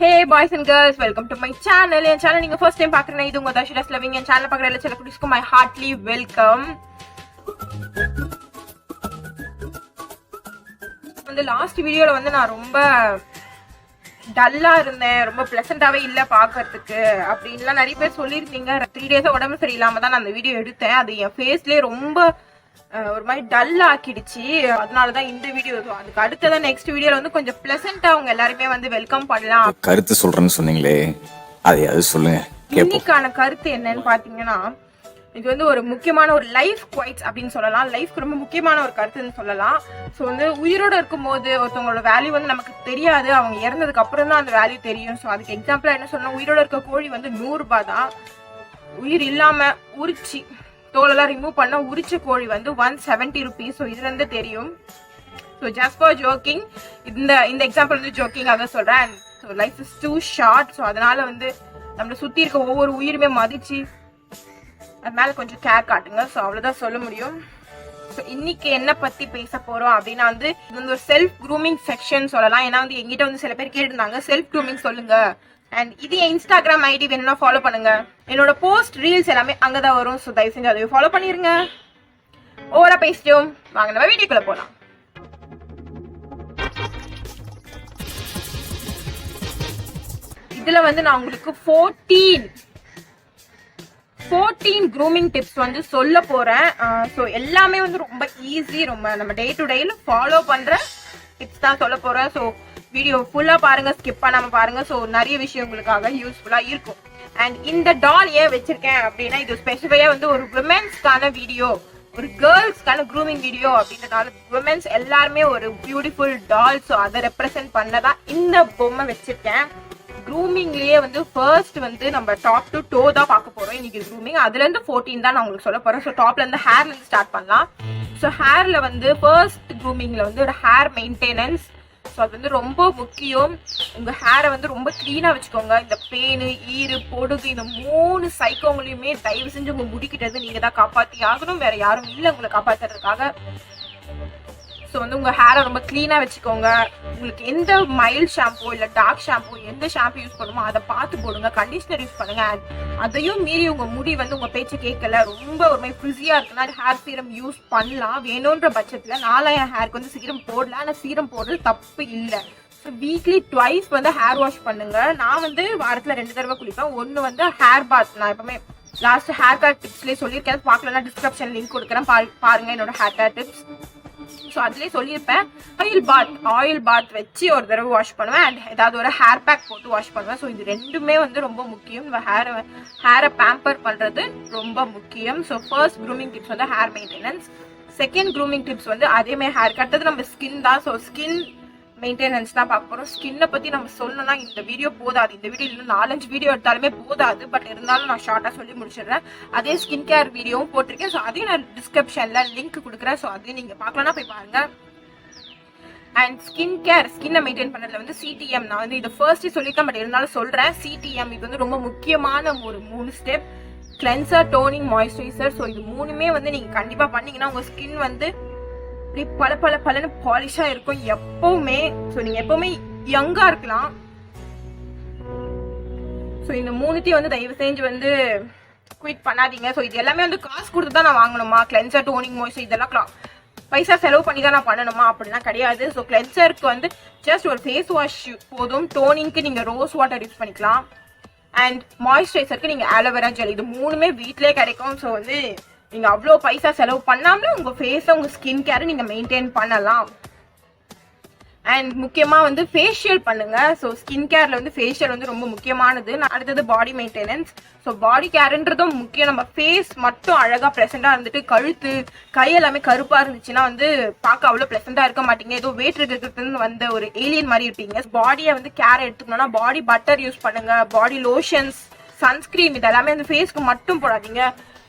Hey boys and girls, welcome to my channel. N channel நீங்க first time பார்க்கறீங்க, இது உங்க தர்ஷிதாஸ் லவிங். என் channel பார்க்குற எல்லா செல்லக்குட்டீஸ்க்கு my heartily welcome. வந்து லாஸ்ட் வீடியோல வந்து நான் ரொம்ப டல்லா இருந்தேன், ரொம்ப பிளசண்டாவே இல்ல பாக்குறதுக்கு அப்படின்லாம் நிறைய பேர் சொல்லியிருந்தீங்க. 3 டேஸா உடம்பு சரியில்லாம தான் நான் அந்த வீடியோ எடுத்தேன். அது என் ஃபேஸ்லயே ரொம்ப ஒரு மாதிரி டல் ஆக்கிடுச்சு. அதனாலதான் இந்த வீடியோ. அதுக்கு அடுத்ததான் நெக்ஸ்ட் வீடியோல வந்து கொஞ்சம் பிளசண்டா அவங்க எல்லாருமே வந்து வெல்கம் பண்ணலாம். கருத்து சொல்றேன்னு சொன்னீங்களே, அது சொல்லுங்க. இன்னைக்கான கருத்து என்னன்னு பாத்தீங்கன்னா, இது வந்து ஒரு முக்கியமான ஒரு லைஃப் குவைட்ஸ் அப்படின்னு சொல்லலாம். லைஃப்க்கு ரொம்ப முக்கியமான ஒரு கருத்துன்னு சொல்லலாம். ஸோ வந்து உயிரோட இருக்கும் போது ஒருத்தவங்களோட வேல்யூ வந்து நமக்கு தெரியாது, அவங்க இறந்ததுக்கு அப்புறம் தான் அந்த வேல்யூ தெரியும். ஸோ அதுக்கு எக்ஸாம்பிளா என்ன சொல்லணும், உயிரோட இருக்க கோழி வந்து 100 ரூபாய் தான். உயிர் இல்லாம உரிச்சி தோலெல்லாம் ரிமூவ் பண்ண உரிச்ச கோழி வந்து 170 rupees. ஸோ இதுல இருந்து தெரியும். ஸோ ஜஸ்ட் ஃபார் ஜோக்கிங், இந்த எக்ஸாம்பிள் வந்து ஜோக்கிங்காக சொல்றேன். So life is too short. So அதனால வந்து நம்மளை சுத்தி இருக்க ஒவ்வொரு உயிருமே மதிச்சு அது மேல கொஞ்சம் கேர் காட்டுங்க. ஸோ அவ்வளவுதான் சொல்ல முடியும். ஸோ இன்னைக்கு என்ன பத்தி பேச போறோம் அப்படின்னா வந்து இது வந்து ஒரு செல்ஃப் க்ரூமிங் செக்ஷன் சொல்லலாம். ஏன்னா வந்து எங்கிட்ட வந்து சில பேர் கேட்டிருந்தாங்க செல்ஃப் க்ரூமிங் சொல்லுங்க. அண்ட் இது என் இன்ஸ்டாகிராம் ஐடி வேணும்னா ஃபாலோ பண்ணுங்க. என்னோட போஸ்ட் ரீல்ஸ் எல்லாமே அங்கதான் வரும். ஸோ தயவு செஞ்சு அதை ஃபாலோ பண்ணிருங்க. ஓவரா பேசிட்டோம், வாங்க நம்ம வீடியோக்குள்ள போலாம். இதுல வந்து நான் உங்களுக்கு 14 க்ரூமிங் டிப்ஸ் வந்து சொல்ல போறேன். ஸோ எல்லாமே வந்து ரொம்ப ஈஸி, ரொம்ப நம்ம டே டு டேல ஃபாலோ பண்ற டிப்ஸ் தான் சொல்ல போறேன். ஸோ வீடியோ ஃபுல்லா பாருங்க, ஸ்கிப் பண்ணாம பாருங்க. ஸோ நிறைய விஷயம் உங்களுக்காக யூஸ்ஃபுல்லா இருக்கும். அண்ட் இந்த டால் ஏன் வச்சிருக்கேன் அப்படின்னா, இது ஸ்பெசிஃபையா வந்து ஒரு விமென்ஸ்க்கான வீடியோ, ஒரு கேர்ள்ஸ்க்கான க்ரூமிங் வீடியோ அப்படின்றதால விமென்ஸ் எல்லாருமே ஒரு பியூட்டிஃபுல் டால். ஸோ அதை ரெப்ரசென்ட் பண்ணதான் இந்த பொம்மை வச்சிருக்கேன். க்ரூமிங்லயே வந்து ஃபர்ஸ்ட் வந்து நம்ம டாப் டு டோ தான் பார்க்க போறோம் இன்னைக்கு க்ரூமிங். அதுல இருந்து 14 தான் நான் உங்களுக்கு சொல்ல போறேன். ஸோ டாப்ல இருந்து ஹேர்ல இருந்து ஸ்டார்ட் பண்ணலாம். ஸோ ஹேர்ல வந்து ஃபர்ஸ்ட் க்ரூமிங்ல வந்து ஒரு ஹேர் மெயின்டெனன்ஸ். ஸோ அது வந்து ரொம்ப முக்கியம். உங்க ஹேரை வந்து ரொம்ப கிளீனா வச்சுக்கோங்க. இந்த பேனு, ஈரு, பொடுகு, இந்த 3 சைக்கோங்களையுமே தயவு செஞ்சு உங்க முடிக்கிட்டது நீங்க தான் காப்பாத்தி ஆகணும். வேற யாரும் இல்லை உங்களை காப்பாத்துறதுக்காக. ஸோ வந்து உங்க ஹேரை ரொம்ப கிளீனா வச்சுக்கோங்க. உங்களுக்கு எந்த மைல்ட் ஷாம்பு இல்ல டார்க் ஷாம்பு, எந்த ஷாம்பு யூஸ் பண்ணுமோ அதை பார்த்து போடுங்க. கண்டிஷனர் யூஸ் பண்ணுங்க. அதையும் மீறி உங்க முடி வந்து உங்க பேச்சு கேட்கல, ரொம்ப ஒரு மாதிரி ஃப்ரிஸியா இருக்குன்னா ஹேர் சீரம் யூஸ் பண்ணலாம். வேணும்ன்ற பட்சத்துல நாளா என் ஹேருக்கு வந்து சீரம் போடலாம். ஆனா சீரம் போடுறது தப்பு இல்லை. ஸோ வீக்லி ட்வைஸ் வந்து ஹேர் வாஷ் பண்ணுங்க. நான் வந்து வாரத்துல 2 தடவை குளிப்பேன். ஒன்னு வந்து ஹேர் பாத். நான் எப்பவுமே லாஸ்ட் ஹேர் கேர் டிப்ஸ்லயே சொல்லியிருக்கேன். பார்க்கலன்னா டிஸ்கிரிப்ஷன் லிங்க் கொடுக்குறேன், பாருங்க என்னோட ஹேர் கேர் டிப்ஸ். ஸோ அதுலேயே சொல்லியிருப்பேன். ஆயில் பாத் வச்சு ஒரு தடவை வாஷ் பண்ணுவேன். அண்ட் ஏதாவது ஒரு ஹேர் பேக் போட்டு வாஷ் பண்ணுவேன். ஸோ இது ரெண்டுமே வந்து ரொம்ப முக்கியம். ஹேரை பேம்பர் பண்ணுறது ரொம்ப முக்கியம். ஸோ ஃபர்ஸ்ட் க்ரூமிங் டிப்ஸ் வந்து hair maintenance. Second grooming tips வந்து அதேமாதிரி ஹேர் கட்டது நம்ம ஸ்கின் தான். ஸோ ஸ்கின் மெயின்டெனன்ஸ் தான் பார்க்க போகிறோம். ஸ்கின்னை பற்றி நம்ம சொல்லணும்னா இந்த வீடியோ போதாது. இந்த வீடியோ இன்னும் 4-5 வீடியோ எடுத்தாலுமே போதாது. பட் இருந்தாலும் நான் ஷார்ட்டாக சொல்லி முடிச்சிடுறேன். அதே ஸ்கின் கேர் வீடியோவும் போட்டிருக்கேன். ஸோ அதையும் நான் டிஸ்கிரிப்ஷனில் லிங்க் கொடுக்குறேன். ஸோ அதையும் நீங்கள் பார்க்கலன்னா போய் பாருங்க. அண்ட் ஸ்கின் கேர், ஸ்கின்னை மெயின்டைன் பண்ணதுல வந்து CTM, நான் வந்து இதை ஃபர்ஸ்ட் சொல்லியிருக்கேன் பட் இருந்தாலும் சொல்கிறேன். CTM இது வந்து ரொம்ப முக்கியமான ஒரு 3 step. Cleanser, toning, moisturiser. So இது 3மே வந்து நீங்கள் கண்டிப்பாக பண்ணீங்கன்னா உங்கள் ஸ்கின் வந்து பல பாலிஷா இருக்கும் எப்பவுமே. ஸோ நீங்க எப்பவுமே யங்கா இருக்கலாம். ஸோ இந்த 3த்தையும் வந்து தயவு செஞ்சு வந்து குவிட் பண்ணாதீங்க. ஸோ இது எல்லாமே வந்து காசு கொடுத்து தான் நான் வாங்கணுமா? கிளென்சர், டோனிங், மாய்ஸ்சரைசர் இதெல்லாம் பைசா செலவு பண்ணி தான் நான் பண்ணணுமா அப்படின்னா கிடையாது. ஸோ கிளென்சருக்கு வந்து ஜஸ்ட் ஒரு ஃபேஸ் வாஷ் போதும். டோனிங்க்கு நீங்க ரோஸ் வாட்டர் யூஸ் பண்ணிக்கலாம். அண்ட் மாய்ஸ்சரைசருக்கு நீங்க ஆலோவேரா ஜெல். இது 3மே வீட்லயே கிடைக்கும். ஸோ வந்து நீங்க அவ்வளோ பைசா செலவு பண்ணாமலே உங்க ஃபேஸை, உங்க ஸ்கின் கேரை நீங்க மெயின்டைன் பண்ணலாம். அண்ட் முக்கியமா வந்து ஃபேஷியல் பண்ணுங்க. ஸோ ஸ்கின் கேர்ல வந்து ஃபேஷியல் வந்து ரொம்ப முக்கியமானது. அடுத்தது பாடி மெயின்டெனன்ஸ். ஸோ பாடி கேர்ன்றதும் முக்கியம். நம்ம ஃபேஸ் மட்டும் அழகா ப்ளசண்டா இருந்துட்டு கழுத்து, கை எல்லாமே கருப்பா இருந்துச்சுன்னா வந்து பார்க்க அவ்வளோ ப்ளசண்டா இருக்க மாட்டீங்க. ஏதோ வெயிட் இருக்கிறதுன்னு வந்த ஒரு ஏலியன் மாதிரி இருப்பீங்க. பாடியை வந்து கேர் எடுத்துக்கணும்னா பாடி பட்டர் யூஸ் பண்ணுங்க. பாடி லோஷன்ஸ், சன்ஸ்கிரீன் இதெல்லாமே வந்து ஃபேஸ்க்கு மட்டும் போடாதீங்க.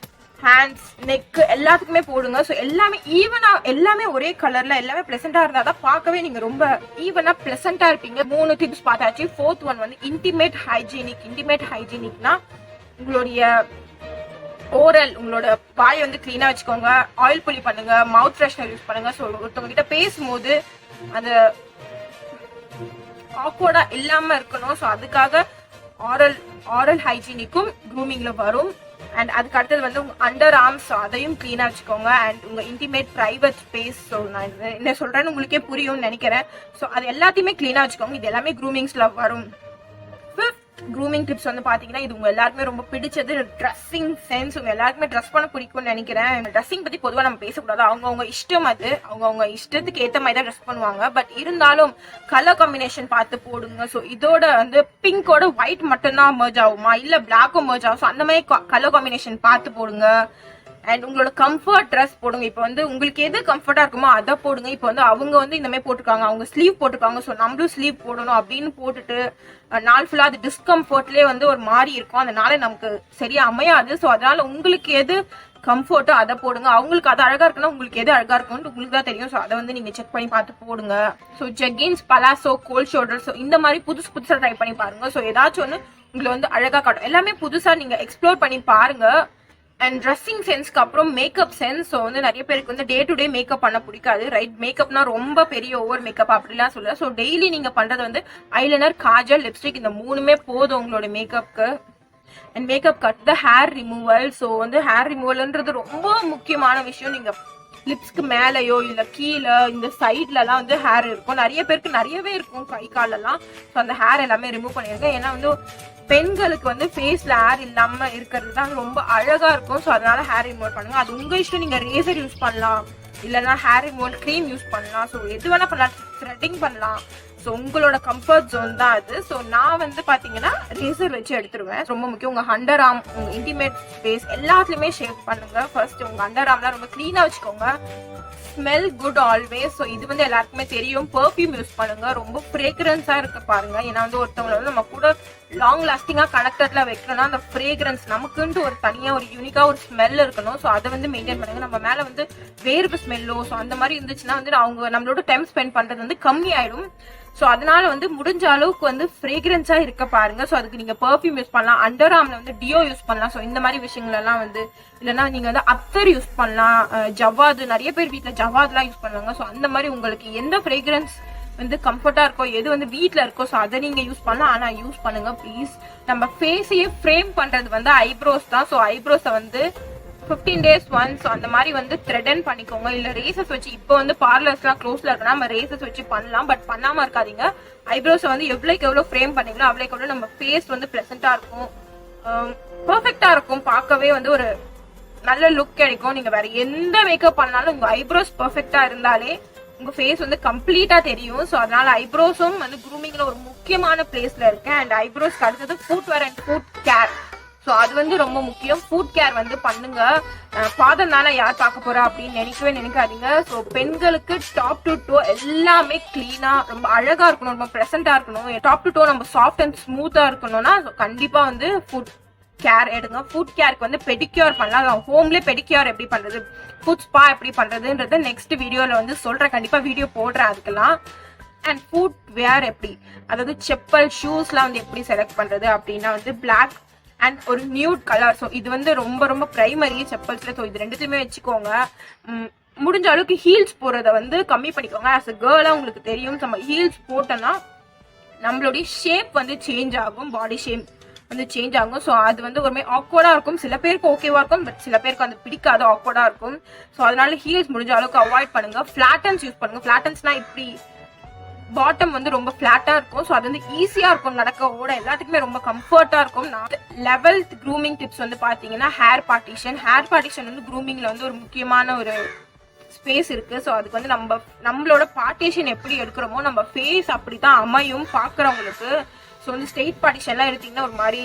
ஹேண்ட்ஸ், நெக் எல்லாத்துக்குமே போடுங்க. ஸோ எல்லாமே ஈவனா, எல்லாமே ஒரே கலர்ல, எல்லாமே பிளசண்டா இருந்தா தான் பார்க்கவே நீங்க ரொம்ப ஈவனா பிளசண்டா இருப்பீங்க. 3 டிப்ஸ் பார்த்தாச்சு. 4th ஒன் வந்து இன்டிமேட் ஹைஜீனிக். இன்டிமேட் ஹைஜீனிக்னா உங்களுடைய ஓரல், உங்களோட வாயை வந்து கிளீனா வச்சுக்கோங்க. ஆயில் புளி பண்ணுங்க, மவுத் ஃப்ரெஷ்னர் யூஸ் பண்ணுங்க. ஸோ ஒருத்தவங்க கிட்ட பேசும்போது அந்த ஆக்வர்டா இல்லாம இருக்கணும். ஸோ அதுக்காக ஆரல் ஹைஜீனிக்கும் க்ரூமிங்ல வரும். அண்ட் அதுக்கு அடுத்தது வந்து உங்க அண்டர் ஆர்ம்ஸ் அதையும் கிளீனா வச்சுக்கோங்க. அண்ட் உங்க இன்டிமேட் பிரைவேட் ஸ்பேஸ், ஸோ நான் என்ன சொல்றேன்னு உங்களுக்கே புரியும்னு நினைக்கிறேன். ஸோ அது எல்லாத்தையுமே கிளீனா வச்சுக்கோங்க. இது எல்லாமே க்ரூமிங்ஸ்ல வரும். க்ரூமிங் டிப்ஸ் வந்து பாத்தீங்கன்னா இது உங்க எல்லாருக்குமே ரொம்ப பிடிச்சது ட்ரெஸ்ஸிங் சென்ஸ். உங்க எல்லாருக்குமே ட்ரெஸ் பண்ண பிடிக்கும்னு நினைக்கிறேன். ட்ரெஸ்ஸிங் பத்தி பொதுவாக நம்ம பேசக்கூடாது, அவங்கவுங்க இஷ்டம், அது அவங்கவுங்க இஷ்டத்துக்கு ஏற்ற மாதிரி தான் ட்ரெஸ் பண்ணுவாங்க. பட் இருந்தாலும் கலர் காம்பினேஷன் பார்த்து போடுங்க. ஸோ இதோட வந்து பிங்கோட ஒயிட் மட்டும்தான் மர்ஜ் ஆகுமா இல்ல பிளாக்கும் மர்ஜ் ஆகும், ஸோ அந்த மாதிரி கலர் காம்பினேஷன் பார்த்து போடுங்க. அண்ட் உங்களோட கம்ஃபர்ட் ட்ரெஸ் போடுங்க. இப்போ வந்து உங்களுக்கு எது கம்ஃபர்ட்டா இருக்குமோ அதை போடுங்க. இப்போ வந்து அவங்க வந்து இந்த மாதிரி போட்டிருக்காங்க, அவங்க ஸ்லீவ் போட்டிருக்காங்க, ஸோ நம்மளும் ஸ்லீவ் போடணும் அப்படின்னு போட்டுட்டு நாள் ஃபுல்லா அது டிஸ்கம்ஃபர்ட்லேயே வந்து ஒரு மாதிரி இருக்கும், அதனால நமக்கு சரியா அமையாது. ஸோ அதனால உங்களுக்கு எது கம்ஃபர்ட்டோ அதை போடுங்க. அவங்களுக்கு அது அழகா இருக்குன்னா உங்களுக்கு எது அழகா இருக்கும்னு உங்களுக்கு தான் தெரியும். ஸோ அதை வந்து நீங்க செக் பண்ணி பார்த்து போடுங்க. So jeggings, palazzo, cold shoulder, so இந்த மாதிரி புதுசா ட்ரை பண்ணி பாருங்க. ஸோ ஏதாச்சும் ஒன்று உங்களை வந்து அழகா காட்டும். எல்லாமே புதுசா நீங்க எக்ஸ்ப்ளோர் பண்ணி பாருங்க. அண்ட் ட்ரெஸ்ஸிங் சென்ஸ்க்கு அப்புறம் மேக்கப் சென்ஸ். ஸோ வந்து நிறைய பேருக்கு வந்து டே டு டே மேக்கப் பண்ண பிடிக்காது, ரைட்? மேக்கப்னா ரொம்ப பெரிய ஓவர் மேக்கப் அப்படிலாம் சொல்ல. ஸோ டெய்லி நீங்க பண்றது வந்து ஐலைனர், காஜல், லிப்ஸ்டிக், இந்த மூணுமே போதும் உங்களோட மேக்கப்க்கு. And makeup cut the hair removal. So வந்து ஹேர் ரிமூவல்ன்றது ரொம்ப முக்கியமான விஷயம். நீங்க லிப்ஸ்க்கு மேலேயோ இல்ல கீழே இந்த சைட்லலாம் வந்து ஹேர் இருக்கும், நிறைய பேருக்கு நிறையவே இருக்கும் கை காலெல்லாம். ஸோ அந்த ஹேர் எல்லாமே ரிமூவ் பண்ணிருக்கேன். ஏன்னா வந்து பெண்களுக்கு வந்து ஃபேஸ்ல ஹேர் இல்லாம இருக்கிறது தான் ரொம்ப அழகா இருக்கும். ஸோ அதனால ஹேர் ரிமூவ் பண்ணுங்க. அது உங்க இஷ்டம், நீங்க ரேசர் யூஸ் பண்ணலாம், இல்லைன்னா ஹேர் ரிமூவல் க்ரீம் யூஸ் பண்ணலாம். ஸோ எது வேணா பண்ணலாம், த்ரெட்டிங் பண்ணலாம். ஸோ உங்களோட கம்ஃபர்ட் ஜோன் தான் அது. ஸோ நான் வந்து பாத்தீங்கன்னா ரேசர் வச்சு எடுத்துருவேன். ரொம்ப முக்கியம். உங்க அண்டர் ஆர்ம், உங்க இன்டிமேட் ஸ்பேஸ் எல்லாத்துலயுமே ஷேவ் பண்ணுங்க. ஃபர்ஸ்ட் உங்க அண்டர் ஆர்ம்லாம் ரொம்ப கிளீனா வச்சுக்கோங்க. Smell good always. ஸோ இது வந்து எல்லாருக்குமே தெரியும். பெர்ஃப்யூம் யூஸ் பண்ணுங்க, ரொம்ப ஃப்ரேக்ரன்ஸா இருக்க பாருங்க. ஏன்னா வந்து ஒருத்தவங்களை வந்து நம்ம கூட லாங் லாஸ்டிங்கா கனெக்டட்ல வைக்கணும்னா அந்த ஃப்ரேக்ரன்ஸ் நமக்குன்ட்டு ஒரு தனியா ஒரு யூனிக்கா ஒரு ஸ்மெல் இருக்கணும். ஸோ அதை வந்து மெயின்டைன் பண்ணுங்க. நம்ம மேல வந்து வேர்வு ஸ்மெல்லோ ஸோ அந்த மாதிரி இருந்துச்சுன்னா வந்து அவங்க நம்மளோட டைம் ஸ்பெண்ட் பண்றது வந்து கம்மி ஆயிடும். ஸோ அதனால வந்து முடிஞ்ச அளவுக்கு வந்து ஃப்ரேக்ரன்ஸா இருக்க பாருங்க. ஸோ அதுக்கு நீங்க பெர்ஃப்யூம் யூஸ் பண்ணலாம், அண்டர் ஆர்ம்ல வந்து டியோ யூஸ் பண்ணலாம். ஸோ இந்த மாதிரி விஷயங்கள் எல்லாம் வந்து இல்லைன்னா நீங்க வந்து அத்தர் யூஸ் பண்ணலாம், ஜவாது, நிறைய பேர் வீட்டுல ஜவாத்லாம் யூஸ் பண்ணுவாங்க. ஸோ அந்த மாதிரி உங்களுக்கு எந்த ஃப்ரேக்ரன்ஸ் வந்து கம்ஃபர்ட்டா இருக்கோ, எது வந்து வீட்டுல இருக்கோ, ஸோ அதை நீங்க யூஸ் பண்ணலாம். ஆனா யூஸ் பண்ணுங்க ப்ளீஸ். நம்ம ஃபேஸையே ஃப்ரேம் பண்றது வந்து ஐப்ரோஸ் தான். ஸோ ஐப்ரோஸை வந்து 15 days once அந்த மாதிரி வந்து த்ரெடன் பண்ணிக்கோங்க. இல்ல ரேசஸ் வச்சு, இப்போ வந்து பார்லர்ஸ்லாம் க்ளோஸ்ல இருக்குன்னா நம்ம ரேசஸ் வச்சு பண்ணலாம். பட் பண்ணாம இருக்காதீங்க. ஐப்ரோஸை வந்து எவ்வளோக்கு எவ்வளோ ஃப்ரேம் பண்ணீங்களோ அவ்வளோக்கு எவ்வளோ நம்ம ஃபேஸ் வந்து பிளசண்டா இருக்கும், பர்ஃபெக்டா இருக்கும், பார்க்கவே வந்து ஒரு நல்ல லுக் கிடைக்கும். நீங்க வேற எந்த மேக்கப் பண்ணாலும் உங்க ஐப்ரோஸ் பர்ஃபெக்டா இருந்தாலே உங்க ஃபேஸ் வந்து கம்ப்ளீட்டா தெரியும். ஸோ அதனால ஐப்ரோஸும் வந்து க்ரூமிங்ல ஒரு முக்கியமான பிளேஸ்ல இருக்கு. அண்ட் ஐப்ரோஸ்க்கு அடுத்தது footwear and food care. So அது வந்து ரொம்ப முக்கியம். ஃபுட் கேர் வந்து பண்ணுங்க. பாதம் தானே யார் பார்க்க போறா அப்படின்னு நினைக்காதீங்க. ஸோ பெண்களுக்கு டாப் டு டோ எல்லாமே கிளீனா ரொம்ப அழகா இருக்கணும், ரொம்ப ப்ரெசென்டா இருக்கணும். டாப் டு டோ நம்ம சாஃப்ட் அண்ட் ஸ்மூத்தா இருக்கணும்னா கண்டிப்பா வந்து ஃபுட் கேர் எடுங்க. ஃபுட் கேருக்கு வந்து பெடிக்யூர் பண்ணலாம். ஹோம்லேயே பெடிக்யூர் எப்படி பண்றது, ஃபுட் ஸ்பா எப்படி பண்றதுன்றத நெக்ஸ்ட் வீடியோல வந்து சொல்றேன். கண்டிப்பா வீடியோ போடுறேன் அதுக்கெல்லாம். அண்ட் ஃபுட் வேர் எப்படி, அதாவது செப்பல், ஷூஸ்லாம் வந்து எப்படி செலக்ட் பண்றது அப்படின்னா வந்து பிளாக் அண்ட் ஒரு நியூட் கலர். ஸோ இது வந்து ரொம்ப ரொம்ப பிரைமரி செப்பல்ஸ்ல. ஸோ இது ரெண்டுத்தையுமே வச்சுக்கோங்க. முடிஞ்ச அளவுக்கு ஹீல்ஸ் போடுறத வந்து கம்மி பண்ணிக்கோங்க. ஆஸ் அ கேர்லா உங்களுக்கு தெரியும், நம்ம ஹீல்ஸ் போட்டோம்னா நம்மளுடைய ஷேப் வந்து சேஞ்ச் ஆகும், பாடி ஷேப் வந்து சேஞ்ச் ஆகும். ஸோ அது வந்து ஒரு மாதிரி ஆக்வர்டா இருக்கும். சில பேருக்கு ஓகேவா இருக்கும், பட் சில பேருக்கு வந்து பிடிக்காது, ஆக்வர்டா இருக்கும். ஸோ அதனால ஹீல்ஸ் முடிஞ்ச அளவுக்கு அவாய்ட் பண்ணுங்க. ஃபிளாட்டன்ஸ் யூஸ் பண்ணுங்க. ஃபிளாட்டன்ஸ்னா இப்படி பாட்டம் வந்து ரொம்ப ஃபிளாட்டா இருக்கும். ஸோ அது வந்து ஈஸியா இருக்கும், நடக்க ஓட எல்லாத்துக்குமே ரொம்ப கம்ஃபர்ட்டா இருக்கும். 11th க்ரூமிங் டிப்ஸ் வந்து பாத்தீங்கன்னா ஹேர் பார்ட்டிஷன். ஹேர் பார்ட்டிஷன் வந்து க்ரூமிங்ல வந்து ஒரு முக்கியமான ஒரு ஸ்பேஸ் இருக்கு. ஸோ அதுக்கு வந்து நம்மளோட பார்ட்டிஷன் எப்படி எடுக்கிறோமோ நம்ம ஃபேஸ் அப்படித்தான் அமையும் பாக்குறவங்களுக்கு. ஸோ வந்து ஸ்ட்ரெயிட் பார்ட்டிஷன்லாம் எடுத்தீங்கன்னா ஒரு மாதிரி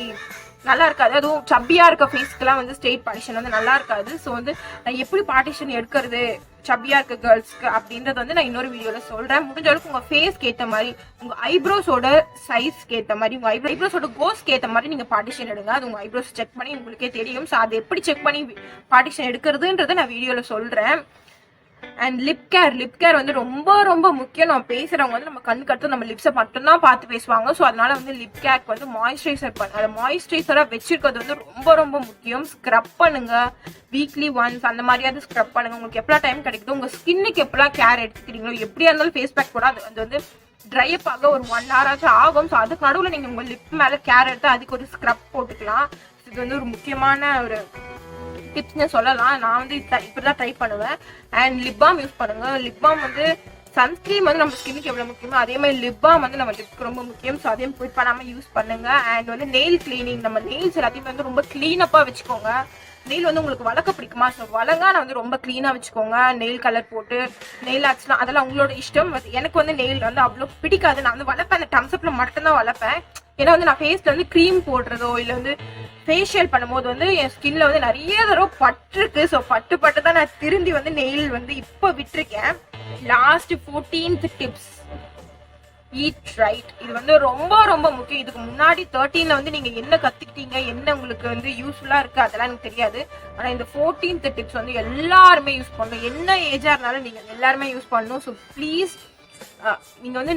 நல்லா இருக்காது. அதுவும் சப்பியா இருக்க ஃபேஸ்க்குலாம் வந்து ஸ்ட்ரெயிட் பார்ட்டிஷன் வந்து நல்லா இருக்காது. ஸோ வந்து நான் எப்படி பார்ட்டிஷன் எடுக்கிறது சப்பியா இருக்க கேர்ள்ஸ்க்கு அப்படின்றது வந்து நான் இன்னொரு வீடியோல சொல்றேன். முடிஞ்ச அளவுக்கு உங்க ஃபேஸ்க்கு ஏற்ற மாதிரி, உங்க ஐப்ரோஸோட சைஸ்க்கு ஏற்ற மாதிரி, உங்க ஐப்ரோஸோட கோஸ்க்கு ஏற்ற மாதிரி நீங்க பார்ட்டிஷன் எடுங்க. அது உங்க ஐப்ரோஸ் செக் பண்ணி உங்களுக்கே தெரியும். ஸோ அது எப்படி செக் பண்ணி பார்ட்டிஷன் எடுக்கிறதுன்றத நான் வீடியோல சொல்றேன். அண்ட் லிப் கேர் வந்து ரொம்ப ரொம்ப முக்கியம். நம்ம பேசுறவங்க வந்து நம்ம கண் கட்டு நம்ம லிப்ஸை மட்டும்தான் பார்த்து பேசுவாங்க. ஸோ அதனால வந்து லிப் கேருக்கு வந்து மாய்ஸ்சரைசர் அதை மாய்ஸ்சரைசரா வச்சிருக்கிறது வந்து ரொம்ப ரொம்ப முக்கியம். ஸ்க்ரப் பண்ணுங்க வீக்லி ஒன்ஸ், அந்த மாதிரியாவது ஸ்க்ரப் பண்ணுங்க. உங்களுக்கு எப்பலாம் டைம் கிடைக்குதோ, உங்க ஸ்கின்னுக்கு எப்பலாம் கேர் எடுத்துக்கிறீங்களோ, எப்படியா இருந்தாலும் ஃபேஸ் பேக் கூட அது வந்து ட்ரை அப் ஆக ஒரு 1 hour ஆச்சும் ஆகும். ஸோ அதுக்கு நடுவில் நீங்கள் உங்கள் லிப் மேலே கேர் எடுத்து அதுக்கு ஒரு ஸ்க்ரப் போட்டுக்கலாம். இது வந்து ஒரு முக்கியமான ஒரு டிப்ஸ்னு சொல்லலாம். நான் வந்து இப்படிதான் ட்ரை பண்ணுவேன். அண்ட் லிப் பாம் யூஸ் பண்ணுங்க. லிப் பாம் வந்து சன்ஸ்கிரீம் வந்து நம்ம ஸ்கின்னுக்கு எவ்வளவு முக்கியமோ அதே மாதிரி லிப் பாம் வந்து நம்ம லிப்க்கு ரொம்ப முக்கியம். ஸோ அதையும் குயிட் பண்ணாம யூஸ் பண்ணுங்க. அண்ட் வந்து நெயில் கிளீனிங், நம்ம நெயில்ஸ் எல்லாத்தையுமே வந்து ரொம்ப கிளீனப்பா வச்சுக்கோங்க. நெயில் வந்து உங்களுக்கு வளர்க்க பிடிக்குமா? ஸோ வளங்கான வந்து ரொம்ப கிளீனா வச்சுக்கோங்க. நெயில் கலர் போட்டு நெயில் ஆச்சுலாம் அதெல்லாம் உங்களோட இஷ்டம். எனக்கு வந்து நெயில் வந்து அவ்வளோ பிடிக்காது. நான் வந்து வளர்ப்பேன், அந்த டம்ஸ்அப்ல மட்டும்தான் வளர்ப்பேன். ஏன்னா வந்து நான் ஃபேஸ்ல வந்து க்ரீம் போடுறதோ இல்லை வந்து ஃபேஷியல் பண்ணும்போது வந்து என் ஸ்கின்ல வந்து நிறைய தடவை பட்டிருக்கு. ஸோ பட்டு தான் நான் திரும்பி வந்து நெயில் வந்து இப்போ விட்டுருக்கேன். Last 14th tips, eat right. இது வந்து ரொம்ப ரொம்ப முக்கியம். இதுக்கு முன்னாடி 13ல வந்து நீங்க என்ன கத்துக்கிட்டீங்க, என்ன உங்களுக்கு வந்து யூஸ்ஃபுல்லா இருக்கு அதெல்லாம் எனக்கு தெரியாது. ஆனா இந்த 14th டிப்ஸ் வந்து எல்லாருமே யூஸ் பண்ணணும். என்ன ஏஜா இருந்தாலும் நீங்க எல்லாருமே யூஸ் பண்ணணும். ஸோ ப்ளீஸ் நீங்க வந்து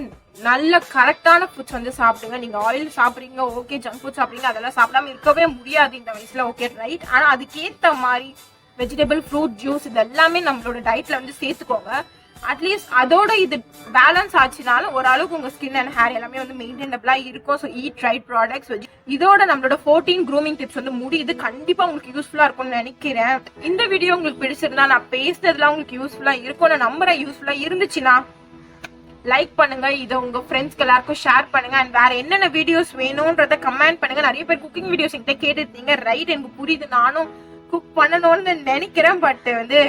நல்ல கரெக்டான ஃபுட்ஸ் வந்து சாப்பிடுங்க. நீங்க ஆயில் சாப்பிடுறீங்க, ஓகே, ஜங்க் ஃபுட் சாப்பிடுறீங்க, அதெல்லாம் சாப்பிடாம இருக்கவே முடியாது இந்த வயசுல, ஓகே ரைட். ஆனா அதுக்கேற்ற மாதிரி வெஜிடபிள், ஃப்ரூட், ஜூஸ் இது எல்லாமே நம்மளோட டயட்ல வந்து சேர்த்துக்கோங்க. அட்லீஸ்ட் அதோட இது பேலன்ஸ் ஆச்சுனாலும் ஓரளவுக்கு உங்க ஸ்கின் அண்ட் ஹேர் எல்லாமே வந்து மெயின்டைனபிளா இருக்கும். So eat right products. இதோட நம்மளோட 14 க்ரூமிங் டிப்ஸ் வந்து முடியுது. கண்டிப்பா உங்களுக்கு யூஸ்ஃபுல்லா இருக்கும்னு நினைக்கிறேன். இந்த வீடியோ உங்களுக்கு பிடிச்சிருந்தா, நான் பேசுனதுலாம் உங்களுக்கு யூஸ்ஃபுல்லா இருக்கும் நான் நம்புறேன். யூஸ்ஃபுல்லா இருந்துச்சுன்னா லைக் பண்ணுங்க, இதை உங்க ஃப்ரெண்ட்ஸ்க்கு எல்லாருக்கும் ஷேர் பண்ணுங்க. அண்ட் வேற என்னென்ன வீடியோஸ் வேணும்ன்றத கமெண்ட் பண்ணுங்க. நிறைய பேர் குக்கிங் வீடியோஸ் என்கிட்ட கேட்டுருந்தீங்க, ரைட், எனக்கு புரியுது. நானும் குக் பண்ணணும்னு நினைக்கிறேன். பட் வந்து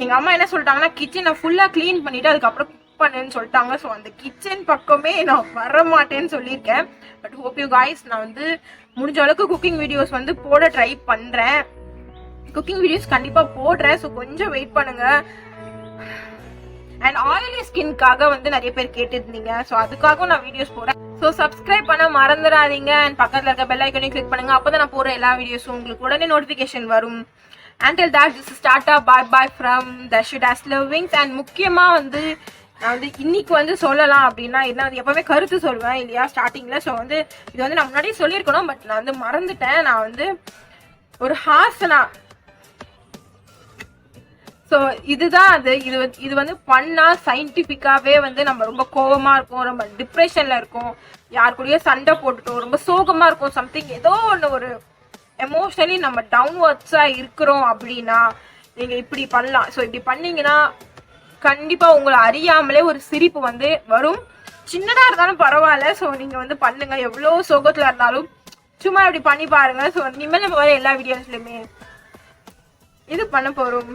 எங்க அம்மா என்ன சொல்லிட்டாங்கன்னா, கிச்சனை ஃபுல்லா கிளீன் பண்ணிட்டு அதுக்கப்புறம் குக் பண்ணுன்னு சொல்லிட்டாங்க. ஸோ அந்த கிச்சன் பக்கமே நான் வர மாட்டேன்னு சொல்லியிருக்கேன். பட் ஹோப் யூ காய்ஸ், நான் வந்து முடிஞ்ச அளவுக்கு குக்கிங் வீடியோஸ் வந்து போட ட்ரை பண்றேன். குக்கிங் வீடியோஸ் கண்டிப்பா போடுறேன். ஸோ கொஞ்சம் வெயிட் பண்ணுங்க. அண்ட் ஆயிலி ஸ்கின்காக வந்து நிறைய பேர் கேட்டுருந்தீங்க. ஸோ அதுக்காகவும் நான் வீடியோஸ் போடுறேன். ஸோ சப்ஸ்கிரைப் பண்ண மறந்துடாதீங்க. அண்ட் பக்கத்தில் இருக்க பெல் ஐக்கனையும் கிளிக் பண்ணுங்க. அப்போதான் நான் போடுற எல்லா வீடியோஸும் உங்களுக்கு உடனே நோட்டிஃபிகேஷன் வரும். Until that, this is Tata, bye from Darshi Dazzler Wings. And முக்கியமா வந்து நான் வந்து இன்னைக்கு வந்து சொல்லலாம் அப்படின்னா என்ன, அது எப்பவுமே கருத்து சொல்லுவேன் இல்லையா ஸ்டார்டிங்ல. ஸோ வந்து இது வந்து நான் முன்னாடியே சொல்லியிருக்கணும், பட் நான் வந்து மறந்துட்டேன். நான் வந்து ஒரு ஹாசனா, ஸோ இதுதான் அது. இது வந்து பண்ணா சயின்டிஃபிக்காவே வந்து நம்ம ரொம்ப கோபமா இருக்கும், ரொம்ப டிப்ரெஷன்ல இருக்கும், யார் கூடயோ சண்டை போட்டுட்டோம், ரொம்ப சோகமா இருக்கும், சம்திங் ஏதோ ஒன்று ஒரு எமோஷனலி நம்ம டவுன்வர்ட்ஸா இருக்கிறோம் அப்படின்னா நீங்க இப்படி பண்ணலாம். ஸோ இப்படி பண்ணீங்கன்னா கண்டிப்பா உங்களை அறியாமலே ஒரு சிரிப்பு வந்து வரும். சின்னதா இருந்தாலும் பரவாயில்ல. ஸோ நீங்க வந்து பண்ணுங்க, எவ்வளவு சோகத்துல இருந்தாலும் சும்மா இப்படி பண்ணி பாருங்க. ஸோ இனிமேல் நம்ம வர எல்லா வீடியோஸ்லயுமே இது பண்ண போறோம்.